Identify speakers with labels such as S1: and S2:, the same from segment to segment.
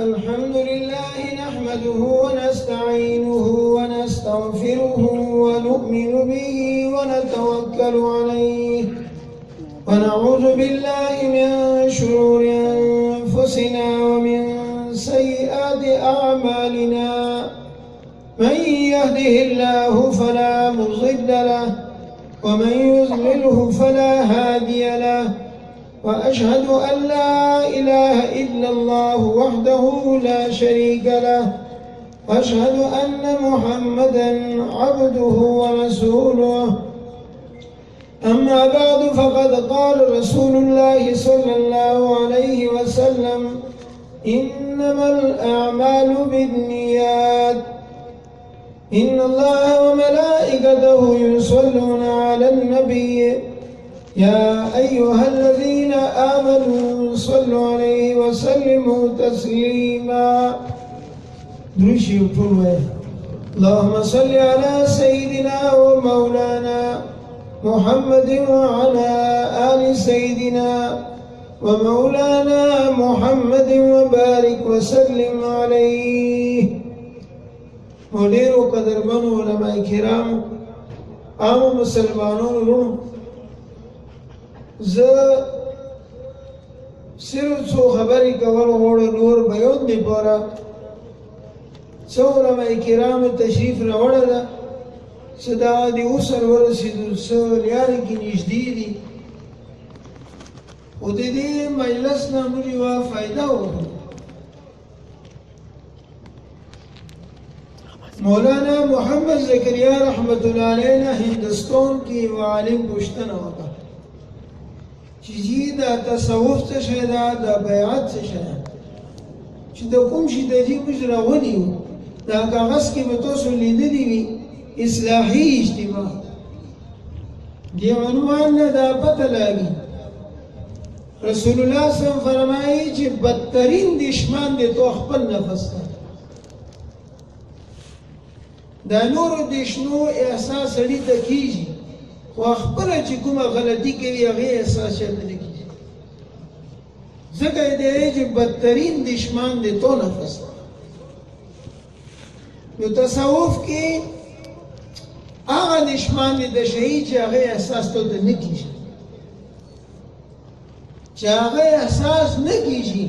S1: الحمد لله نحمده ونستعينه ونستغفره ونؤمن به ونتوكل عليه ونعوذ بالله من شرور أنفسنا ومن سيئات أعمالنا من يهده الله فلا مضل له ومن يضلله فلا هادي له وأشهد أن لا إله إلا الله وحده لا شريك له وأشهد أن محمدا عبده ورسوله أما بعد فقد قال رسول الله صلى الله عليه وسلم إنما الأعمال بالنيات إن الله وملائكته يصلون على النبي يا أيها الذين آمنوا صلوا عليه وسلموا تسليما. درشي وطلوه اللهم صل على سيدنا ومولانا محمد وعلى آل سيدنا ومولانا محمد وبارك وسلم عليه. مولير وقدر منو علماء کرام عام مسلمانون ز صرف څو خبرې کول غواړم نور بیان دی پاره څو علماء کرام تشریف راوړل ده صدا دی اوسر ورسېدو څو لارې کې نږدې دي او د دې مجلس نه موږ یوه فایده وکړو. مولانا محمد زکریا رحمت الله علیه نه هندوستان کې یو عالم پوښتنه وکړه چې جی دا تصوف څه شی ده، دا بیعت څه شی ده، چې د کوم شي د جی موږ راولي دا کاغذ کې به تاسو لیدلي وي اصلاحي اجتماع دې عنوان نه دا پته لګي. رسول الله صلی الله علیه وسلم فرمایي چې بدترین دشمن دی تو خپل نفس ته. دا نورو دشمنو احساس سړي ته کیږي خو خپله چې کومه غلطي کوي هغې احساس چېرته نه کېږي. ځکه یې دی چې بدترین دشمن دی تو نفس دی. نو تصوف کې هغه دشمن دی د شهید چې هغې احساس تو ته نه کېږي، چې هغه احساس نه کېږي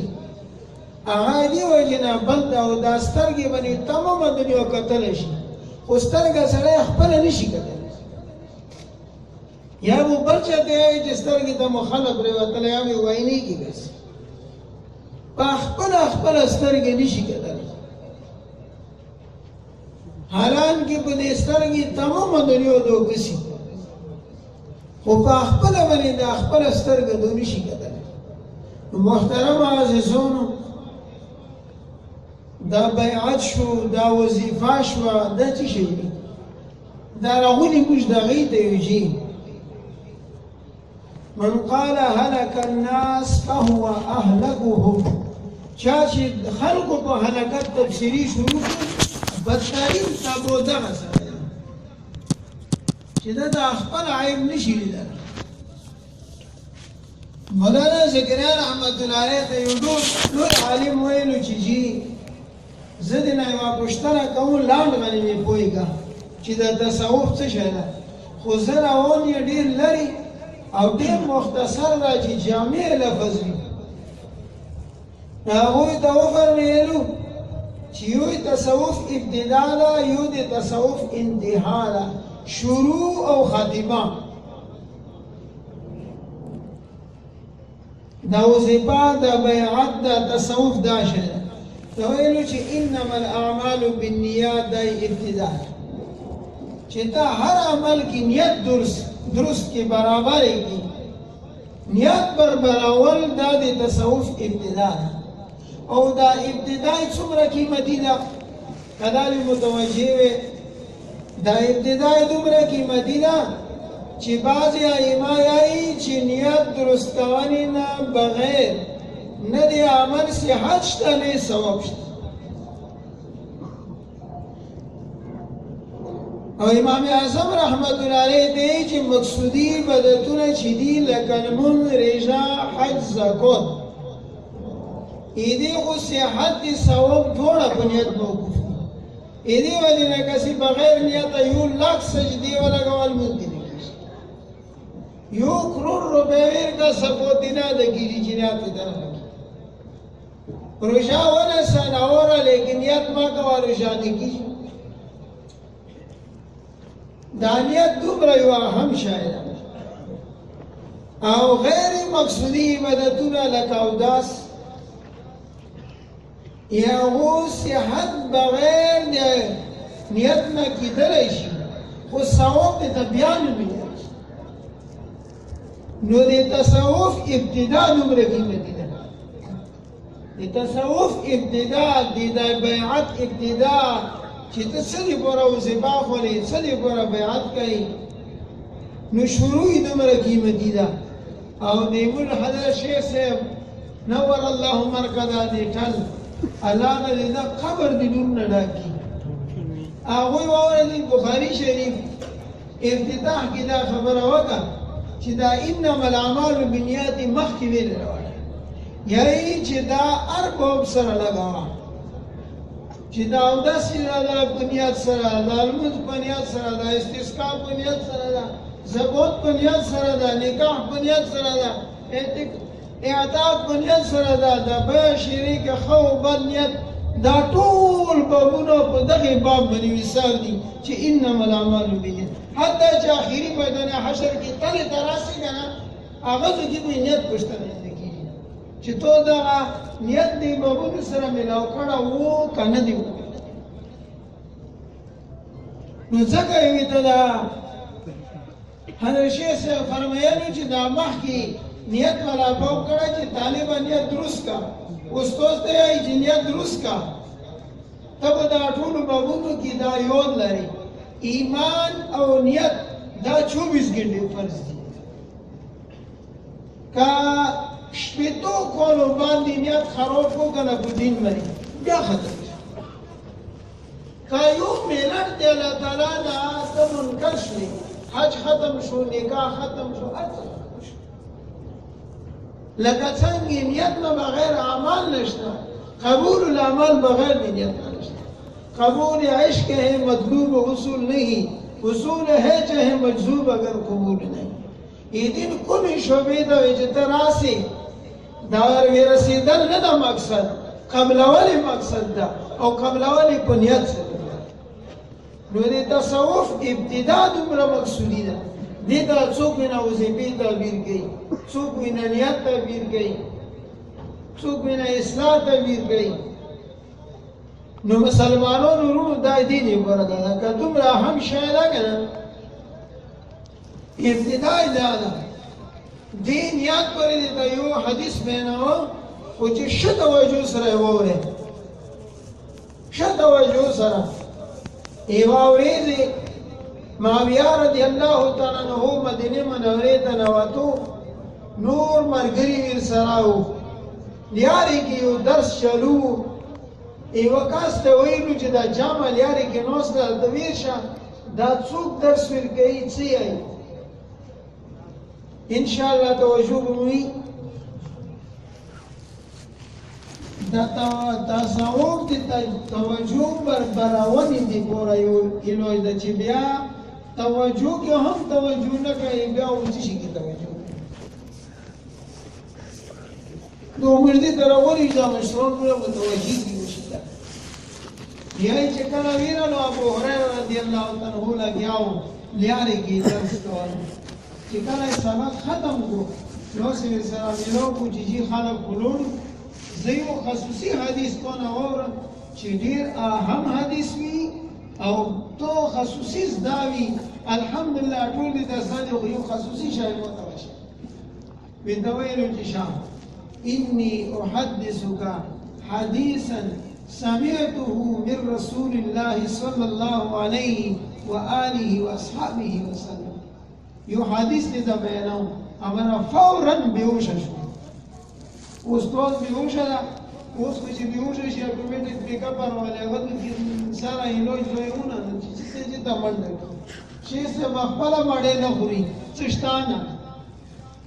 S1: هغه دې وجې نه بند او دا سترګې باندې تمامه دنیا کتلی شي خو سترګه سړی خپله نه شي کتلی. یا وہ بل چاہتے ہیں چې سترګې ته مو خلق پرېوتلی یا مې وینې کې بس په خپله سترګې نه شي کتلی، حالانکې په دې سترګې تمامه دنیا دوکسي خو په خپله باندې دا خپله سترګه دو نه شي کتلی. نو محترم عزیزانو دا بیعت شو، دا وظیفه شوه، دا څه شی دی؟ دا راغلي موږ د هغې ته یو چې من قال هلك الناس فهو أهلكهم. چا چې خلکو په هلاکت تبصري شروع کړي بدترین تابو دغه سره ده چې ده د خپل عیب نشي لیدلی. مولانا زکریا رحمت الله علیه ته یو لوی عالم ویلو چې جی زه دې نه یوه پوښتنه کوم لنډ باندې مې پوهېږه چې د تصوف څه شی ده، خو زه روان یې ډېر لرې او ډېر مختصر ده چې جامع لفظ وي. هغوی ته وفرمایلو چې یو تصوف ابتدا ده، یو د تصوف انتها ده، شروع او خاتمه. دا وظیفه د بیعت د تصوف دا شی ده. ته ویلو چې انما الاعمال بالنیات دا ابتدا چې ته هر عمل کې نیت درست کې برابر کی نیت برابرول دا د تصوف ابتدا ده. او دا ابتدای څومره قیمتي ده کدالې متوجه وي. دا ابتدای دومره قیمتي ده چې بعضې ائمه یایي چې نیت درست کونې نه بغیر نه د عمل صحت شته نه ثواب شته. او امام اعظم رحمت الله علیه دی چې مقصودی بدعتونه چې دي لکه لمونځ، روژه، حج، زکات ایدی خو صحت دی ثواب جوړه په نیت موقوف دی ایدی ولی نه کسی بغیر نیت یو لاکھ سجدی ولګول مونږ دي یو کرور روپے ور کا سپوتی نه د گیری جنات طرف روشا ونه سناورا لیکن نیت ما کا روشا نه کی دانیت دومره یو اهم شاید او غیر مقصودی عبادتونه لکه اوداس یا غو صحت بغیر نیت نه کیدلی شي خو ثواب ته بیان نه نو د تصوف ابتدا دومره قیمتي ده د تصوف ابتدا د بیعت ابتدا چې ته څه دې پوره وظیفه خورې څه دې پوره بیعت کوي نو شروع یې دومره قیمتي ده او د مول حضرت شیخ صاحب نور الله مرکزه دې ټل الله نه دې قبر دې نور نه ډاکي هغوی واورېدل بخاري شریف افتتاح کې دا خبره وکړه چې دا انما الاعمال بالنیات مخکې ویل راوړه یعنی چې دا ارباب سره لګاوه چې دا اودس دا په نیت سره دا لمونځ په نیت سره دا استسقا په نیت سره دا زکات په نیت سره دا نکاح په نیت سره دا اعتاق په نیت سره دا د بیع شریک خو بد نیت دا ټول بابونه په دغه باب باندې مثال دي چې انما الاعمال بالنیات حتی چې اخیری میدان حشر کې تل تراسي کنه هغه کې به نیت پښتنه کیږي چې تو دا نیت دی بابونه سره ملاو کړه وو کنه دی نو ځکه یې ته دا حضرت شیخ صاحب فرمایلی چې دا مخکې نیت والا باب کړه چې طالبان نیت درست کا استاد ته یې چې نیت درست کا تب دا ټول بابونو کې دا یود لري ایمان او نیت دا 24 غنټې فرض دي کا شپېتو کولو باندې نیت خراب وکړه په دین باندې بیا ختم کا یو ملت دی الله تعالی دا سمون کښلی حج ختم شو نکاح ختم شو لکه څنګه نیت نه بغیر اعمال نشته قبول الاعمال بغیر نیت نشته قبول عشق ہے مطلوب حصول نہیں حصول ہے چاہے مجذوب اگر قبول نہیں یہ دن کمی شعبے دا اجتراسی دار وی رسیدل نه دا مقصد قبل اولی مقصد دا او قبل اولی پنیت سے دا نو دی تصوف ابتدا دومره مقصودی دا دیتا څوک وینا وظیفې تعبیر کوي څوک وینا نیت تعبیر کوي څوک وینا اصلاح تعبیر کوي نو مسلمانانو ورونو دا دین یې ورته دا که دومره اهم شی ده که نه ابتدا یې دا ده دې نیت پورې دی ته یو حدیث بیانوه خو چې ښه توجه سره یې واورئ ښه توجه سره یې واورېدې معاویه رضی الله تعالی عنه مدینې منورې ته نوتو نور ملګري ورسره وو لیارې کې یو درس چلو یو کس ته ویلو چې دا جامع لیارې کې ناست ده ته ورشه دا څوک درس ورکوي څه یې انشاءالله توجه به وي دا تصوف د توجه بربرونې دي ګوره یو کیلو ده چې بیا توجه کې هم توجه نه کوي بیا اوس شي کې توجه نو موږ دې تر اوري دا مشرون په متوجي دي وشي یای چې کله ویرانو ابو هريره رضی الله تعالی عنہ لګیاو لیارې کې درس کول چې کله سبق ختم کو نو سره سره ملو کو چې خلک کولون زیو خصوصي حدیث کو نه اور چې ډیر اهم حدیث وی او تو خصوصي داوی الحمدلله ټول دې ځاده یو خصوصي شای متوجه ویدویلو چې شام انی احدثک حدیثا سمعته من رسول الله صلى الله عليه وآله وأصحابه وسلم یو حدیث دې بیانوم امر فورا بیهوش شو استاد بیهوش ده اوس چې بیهوش شي اتوماتیک بیک اپ ورولې غوډ کې سره هلوج وایونه چې ته منډه شي څه خپل باندې نه خوري څشتانه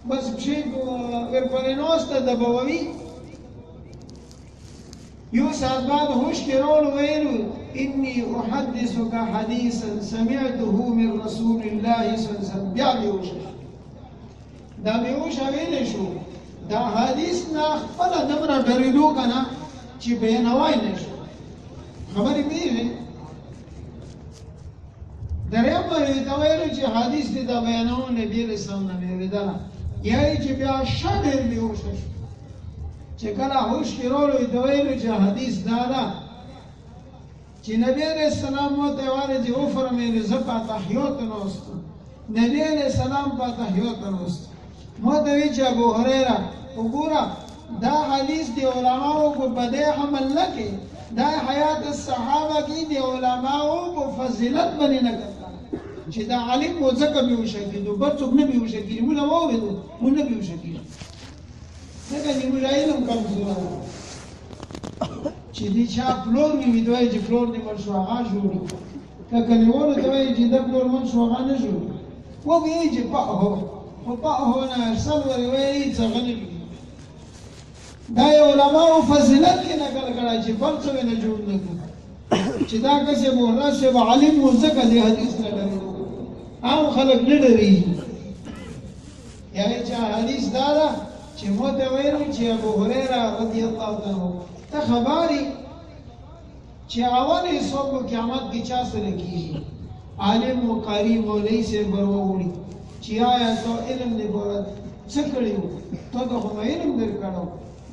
S1: بس شي ورپرې نوسته د بووي یو ساعت بعد هوش کې راوړ ویلو انی احدثک حدیثا سمعته من رسول الله صلی الله علیه وسلم بیا بیهوش دا بیهوش ویلی شو دا حدیث نه خپله دومره ډرېدو که نه چې بیانوای نه شو خبرې پوهېږې دریم باندې ته ویلو چې حدیث دې دا بیانوه نبي علیه السلام نه مې اورېدله یا یې چې بیا ښه ډېر بیهوشه شو چې کله هوش کې راوړو ته ویلو چې حدیث دا ده چې نبی علیه السلام ورته وایي چې وفرمایلو زه په تحیات ناستم نبی علیه السلام په تحیات ناست ما ته وی چې ابو هریره وګوره دا حدیث دی علماو په بده حمل نه کوي دا حیات الصحابه کې دی علماو په فضیلت باندې نه کوي چې دا عالم و ځکه بیهوشه کېدو بل څوک نه بیهوشه کېږي موږ واورېدو موږ نه بیهوشه کېږو ځکه چې موږ علم کمزوره ده چې دې چا پلور مې وي ته وایي چې پلور دې مړ شو هغه جوړي که کلیوالو ته وایي چې دا پلور مړ شو هغه نه جوړي ووایي چې پاهو خو پاهو نه ارسل ورې وایي څه هغه نه جوړي دا یې علماو فضیلت کې نقل کړی چې بل څه نه جوړ نه کړي چې دا کسې مولا صاحب عالم و ځکه دې حدیث نه ډرېږي عام خلک نه ډرېږي یعنې چې حدیث دا ده چې ما ته ویلو چې ابو هریره رضی الله عنه ته خبرې چې اول حساب په قیامت کې چا سره کېږي عالم و قاري مولوي صاحب به ووړي چې آیا تا علم دې بوره څه کړي وو تا ته خو مې علم درکړی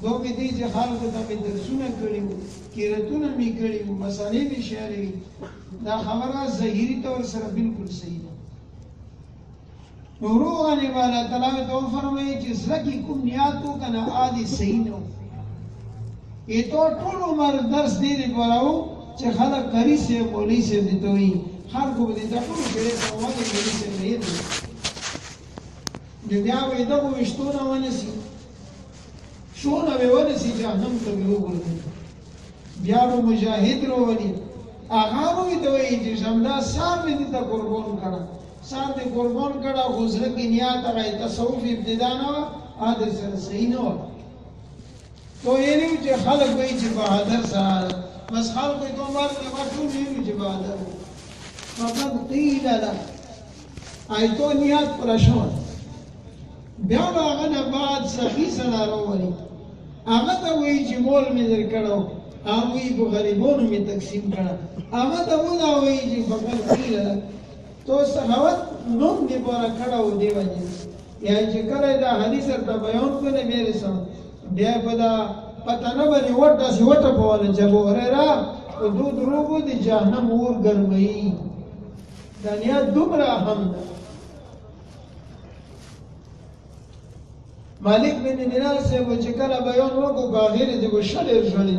S1: دو مې دي چې خلکو ته مې درسونه کړي وو قرتونه مې کړي وو مسالې مې شعرې وي دا خبره ظاهري طور سره بالکل صحیح ده نورو غنی والا تعالی ته فرمایي چې زړه کې کوم نیت وکنه عادي صحیح نه یہ تو ټول عمر درس دی پراو چې خلک قاری سے مولوی سے دي توي خلکو به دا ټول ډېر په وانه کې دي نه دی بیا وې دا وښتونه ونسي شونه به ونسي جهنم ته وګورئ بیا به مجاهد وروړي هغه وې دوی چې شمدا سار دې ته قربان کړه سار دې قربان کړه خو زړه کې نیت هغه تصوف ابتدا نه عادت سره صحیح نه تو یہ نہیں کہ خلق وہی چې بہادر سره بس خلق کوئی تو مار نه ټول نه چې بہادر فقط قیل له ایتو نیت پر شو بیا هغه نه بعد صحیح سره راوړي هغه ته وایي چې مول مې درکړو هغه وی په غریبونو مې تقسیم کړه هغه ته وایي چې فقط قیل له تو سخاوت نوم دې پر کړه دی وځي یا چې کله دا حدیث ته بیان کړي مې رسول بیا په دا پته نه باندې وټه سی وټه په ول چې ابو هريره او دو دروغو دي جهنم اور ګرمي دنیا دومره هم مالک بن دینار سے وہ چکلا بیان وکړو باغیر دې وشلې ژړې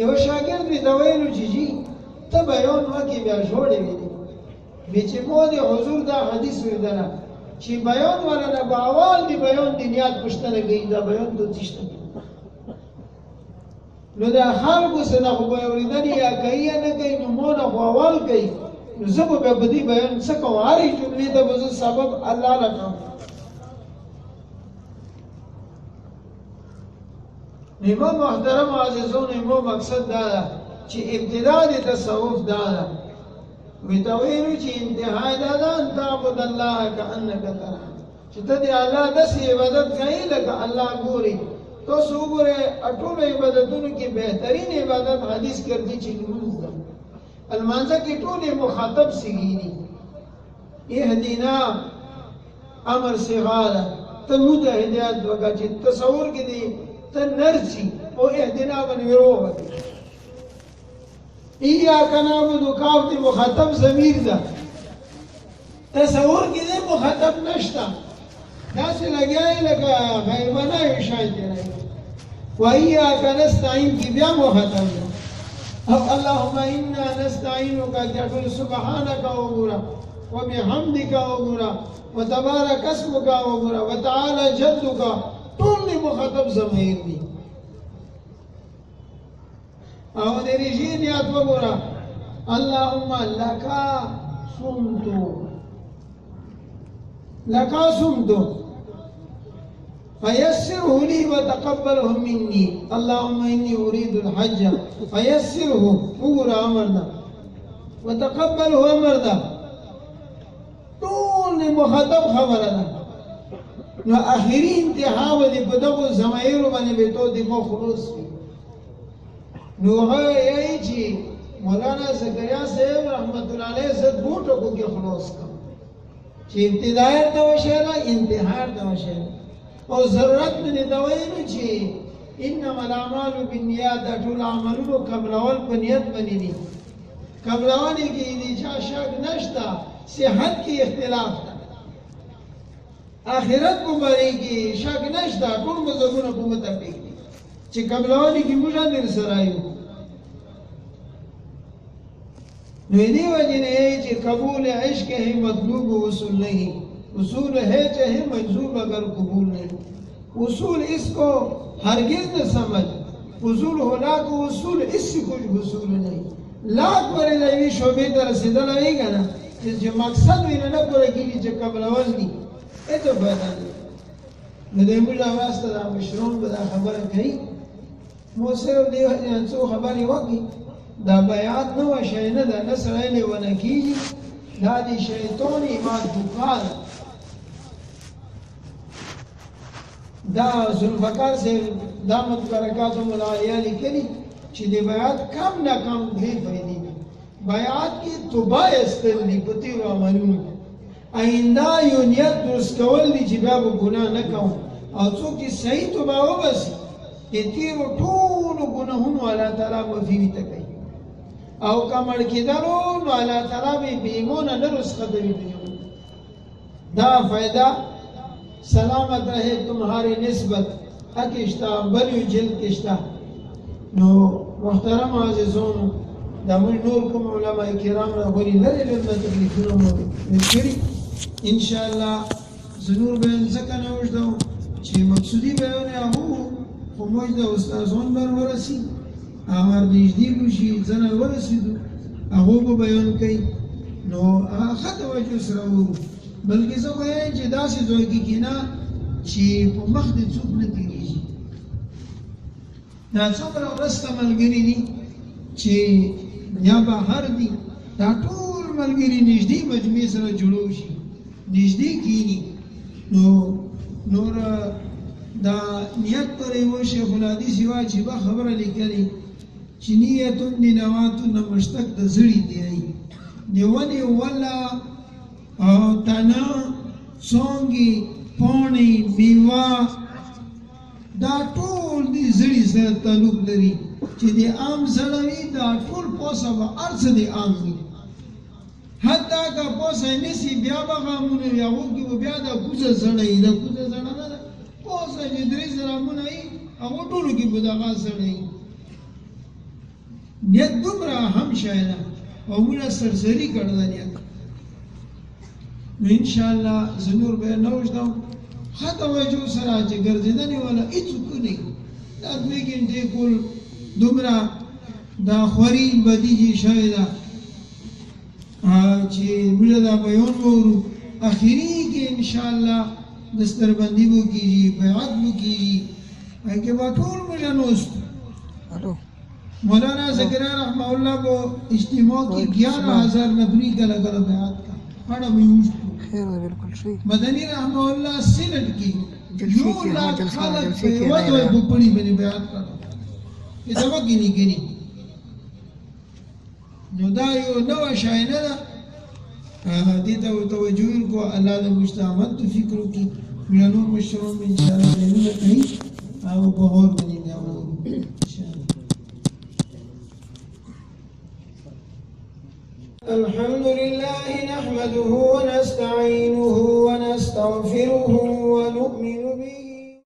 S1: یو شاګرد می دا ویلو چې جی ته بیان وکړې بیا جوړې وې چې مو دې حضور دا حدیث ویل چې بیان ولا نه باوال دی بیان دی نیت پښتنه گئی دا بیان د تشته نو دا خلکو سره خو به اوریدنی یا کوي نه کوي نو مو نه اول کوي نو زه به بدی بیان څه کوم هرې جملې ته به سبب الله لکم امام محترم عزیزون امام مقصد دا چې ابتدا د تصوف دا ده ویتویلو چې انتهای دا ده ان تعبد الله کأنک تراه چې ته د الله داسې عبادت کوې لکه الله ګوري تاسو وګورئ ټولو عبادتونو کې بهترین عبادت حدیث کردي چې لمونځ ده المانځه کې ټول مخاطب سګینی اهدنا امر صغاله ته مو ته هدایت وکړه چې تصور کې دي ته نرسي او اهدنا باندې وروه ایاک نعبد کاف دی مخاطب ضمیر ده تصور کې دی مخاطب نشته داسې لګیای لکه غیبانه یو شی دی و ایاک نستعین کې بیا مخاطب ده او اللهم انا نستعینک کټول سبحانک وګورا وبحمدک وګورا وتبارک اسمک وګورا وتعالى جدک ټول مخاطب ضمیر دی او د ریجی نیت وګوره اللهم لك صمت فيسره لي وتقبله مني اللهم إني أريد الحج فيسره وقرأ أمرنا وتقبله أمرنا طول مخاطب خبرنا نو آخری انتہا و دی پدقو زمائرو بانی بیتو دی مو خلوص بھی نو غیر یہی چی مولانا زکریا صاحب رحمت اللہ علیہ زد بوٹو کو کی خلوص کم چی ابتدائر دوشیرا انتحار دوشیرا اور ضرورت میں دوئینو چی انما العمال بالنیات اٹول عملونو قبل اول پنیت بنی دی قبل اولی کی انیجا شک نشتا صحت کی اختلاف تا آخرت مباری کی شک نشتا کون مذہبون کو متفق دی چی قبل اولی کی مجھا در سرائیو نو دی وجہ ہے چی قبول عشق ہے مطلوب وصول نہیں وصول ہے چاہے مجذوب اگر قبول نہیں وصول اس کو ہرگز نہ سمجھ وصول ہونا کو وصول اس سے کچھ وصول نہیں لاکھ پر لیوی شعبے در رسیدہ لگے گا نا جس جو مقصد ہوئی نہ پورا کی لی چی قبل اول نہیں اے تو فائدہ نہیں ندے مجھا واسطہ دا مشرون بدا خبر کئی موسیق دیو انسو خبری وقی دا بیعات نو شئینا دا نسر ایلی ونکیجی دا دی شیطان ایمان بکار دا ذوالفقار سے دامت برکاتم العالیالی کلی چی دی بیعات کم نا کم بھی فائدی بیعات کی توبہ استرلی پتی و عملون آئندہ یو نیت درست کول دی چی بیا گناہ نکاؤں اور چوک چی صحیح توبہ ہو بس کہ تیرو طول گناہون والا تعالیٰ مفیوی تکئی او کمر کی درون والا تعالیٰ بھی بیمون نرس خدوی دیون دا فائدہ سلامت رہے تمہاری نسبت اکشتا بلیو جلد کشتا نو محترم عزیزون دا مل نور کم علماء کرام را بلی لری لرنا تکلیفون مکری انشاءاللہ ضرور بین زکا نوشدو چی مقصودی بیونه اهو خموجده استازون بر ورسی آمار دیجدی گوشی زن ورسیدو اهو با بیان کئی نو خط وجو سراورو بلکہ سو گئے چی دا سی زوئی کی کنا چی پو مخد چوب نتیریجی دا سمرا رستا ملگری دی چی یا باہر دی دا طول ملگری نجدی مجموعی سر جڑوشی نجدی کینی نور دا نیت پر ایو شیخ الحدیث سوا چی با خبر لکلی چی نیتون دی نواتون نمشتک دا زڑی دی آئی نیوانی والا تنا سونگی پونی میوا دا ټول دی زړی سره تعلق لري چې دی عام زړوي دا ټول پوسه به ارڅ دی عام وي حتی که پوسه نسی بیا به غامونه وي هغو کې بیا دا کوزه زړی دا کوزه زړه نه ده پوسه چې درې زرامونه وي هغو ټولو کې به دغه زړی نیت دومره هم شاید او موږ سرسري کړل نیت نو انشاءاللہ ضرور بے نوشداؤں خطا وجو سرا چے گرزیدنی والا ایچو کنی دا دوی گھنٹے کل دمرا دا خوری بدی جی شایدہ چے مجھے دا بیون مورو آخری کے انشاءاللہ دستر بندی بو کی جی بیعت بو کی جی ایک بات ٹھول مجھے نوست مولانا زکریا رحمہ اللہ کو اجتماع کی 11,000 نفری کا لگا بیعت کا پڑا بیوش مدنی رحمہ اللہ سینٹ کی یو لاکھ خالق پیوز ہوئے بپڑی میں نے بیعت کرا یہ سبق گینی گینی نو دا یو نو شائنہ دا دیتا ہوئی توجوہر کو اللہ دا مجتمعات تو فکروں کی ملانون مشترون میں انشاءاللہ رہنو کہیں آو بغور بنی گیا الحمد لله نحمده ونستعينه ونستغفره ونؤمن به